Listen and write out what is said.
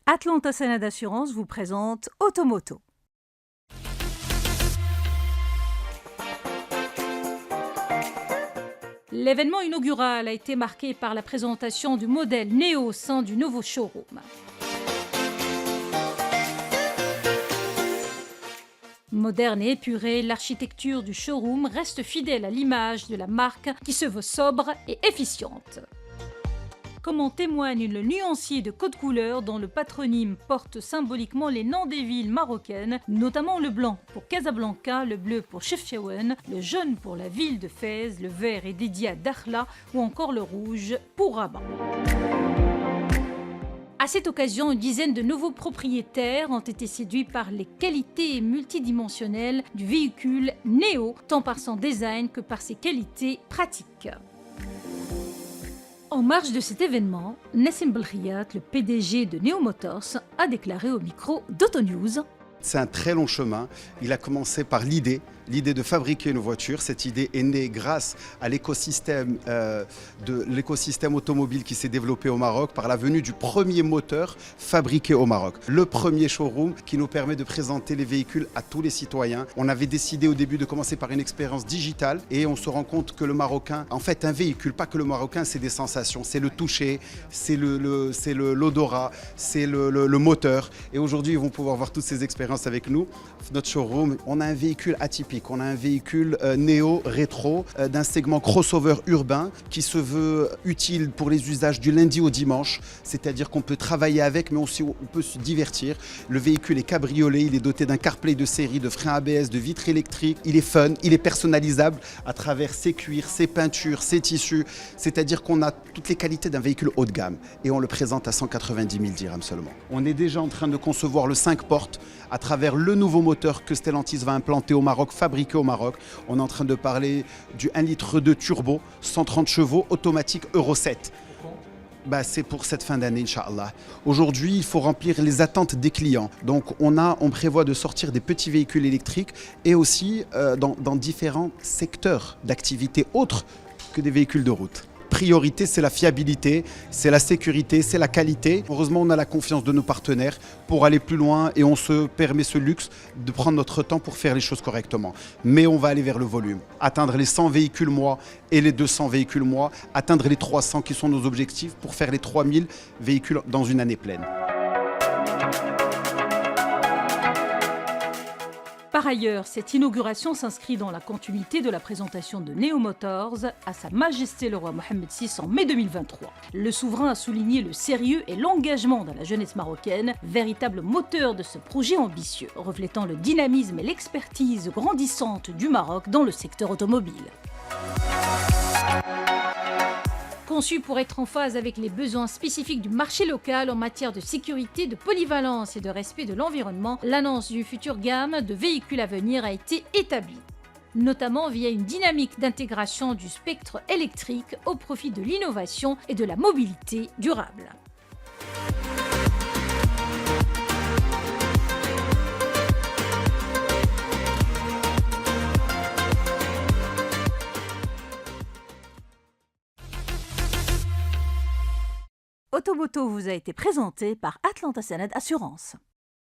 Atlanta Sanad Assurance vous présente Automoto. L'événement inaugural a été marqué par la présentation du modèle Neo au sein du nouveau showroom. Moderne et épurée, l'architecture du showroom reste fidèle à l'image de la marque qui se veut sobre et efficiente. Comme en témoigne le nuancier de code couleur dont le patronyme porte symboliquement les noms des villes marocaines, notamment le blanc pour Casablanca, le bleu pour Chefchaouen, le jaune pour la ville de Fès, le vert est dédié à Dakhla ou encore le rouge pour Rabat. À cette occasion, une dizaine de nouveaux propriétaires ont été séduits par les qualités multidimensionnelles du véhicule Neo, tant par son design que par ses qualités pratiques. En marge de cet événement, Nassim Belkhiyat, le PDG de Neo Motors, a déclaré au micro d'Autonews. C'est un très long chemin. Il a commencé par l'idée de fabriquer une voiture. Cette idée est née grâce à l'écosystème automobile qui s'est développé au Maroc par la venue du premier moteur fabriqué au Maroc. Le premier showroom qui nous permet de présenter les véhicules à tous les citoyens. On avait décidé au début de commencer par une expérience digitale et on se rend compte que le Marocain, en fait un véhicule, pas que le Marocain, c'est des sensations, c'est le toucher, c'est l'odorat, c'est le moteur. Et aujourd'hui, ils vont pouvoir voir toutes ces expériences avec nous. Notre showroom, on a un véhicule atypique. On a un véhicule néo, rétro, d'un segment crossover urbain qui se veut utile pour les usages du lundi au dimanche. C'est-à-dire qu'on peut travailler avec, mais aussi on peut se divertir. Le véhicule est cabriolet, il est doté d'un CarPlay de série, de freins ABS, de vitres électriques. Il est fun, il est personnalisable à travers ses cuirs, ses peintures, ses tissus. C'est-à-dire qu'on a toutes les qualités d'un véhicule haut de gamme. Et on le présente à 190 000 dirhams seulement. On est déjà en train de concevoir le 5 portes à travers le nouveau moteur que Stellantis va implanter au Maroc, fabriqué au Maroc. On est en train de parler du 1,2 litre turbo, 130 chevaux, automatique Euro 7. C'est pour cette fin d'année, Inch'Allah. Aujourd'hui, il faut remplir les attentes des clients. Donc, on prévoit de sortir des petits véhicules électriques et aussi dans différents secteurs d'activité autres que des véhicules de route. Priorité, c'est la fiabilité, c'est la sécurité, c'est la qualité. Heureusement, on a la confiance de nos partenaires pour aller plus loin et on se permet ce luxe de prendre notre temps pour faire les choses correctement. Mais on va aller vers le volume, atteindre les 100 véhicules mois et les 200 véhicules mois, atteindre les 300 qui sont nos objectifs pour faire les 3000 véhicules dans une année pleine. Par ailleurs, cette inauguration s'inscrit dans la continuité de la présentation de Neo Motors à Sa Majesté le roi Mohammed VI en mai 2023. Le souverain a souligné le sérieux et l'engagement de la jeunesse marocaine, véritable moteur de ce projet ambitieux, reflétant le dynamisme et l'expertise grandissante du Maroc dans le secteur automobile. Conçu pour être en phase avec les besoins spécifiques du marché local en matière de sécurité, de polyvalence et de respect de l'environnement, l'annonce d'une future gamme de véhicules à venir a été établie, notamment via une dynamique d'intégration du spectre électrique au profit de l'innovation et de la mobilité durable. Automoto vous a été présenté par Atlanta Sanad Assurance.